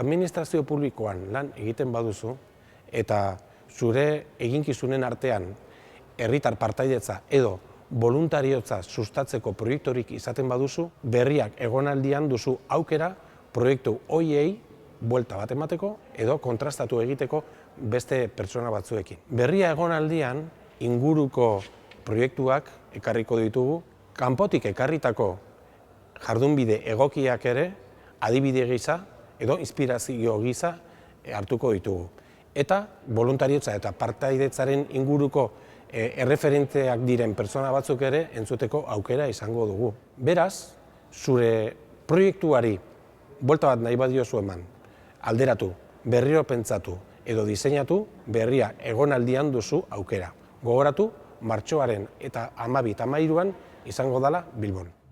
administrazio publikoan lan egiten baduzu eta zure eginkizunen artean herritar partaidetza edo boluntariotza sustatzeko proiekturik izaten baduzu, berriak egonaldian duzu aukera proiektu hoiei buelta bat emateko edo kontrastatu egiteko beste pertsona batzuekin. Berria egonaldian inguruko proiektuak ekarriko ditugu, kanpotik ekarritako jardunbide egokiak ere adibide gisa edo inspirazio gisa hartuko ditugu. Eta boluntariotza eta partaidetzaren inguruko erreferenteak diren pertsona batzuk ere entzuteko aukera izango dugu. Beraz, zure proiektuari buelta bat nahi badiozu eman, alderatu, berriro pentsatu edo diseinatu, berria egonaldian duzu aukera. Gogoratu, martxoaren eta 12 eta 13 izango dela Bilbon.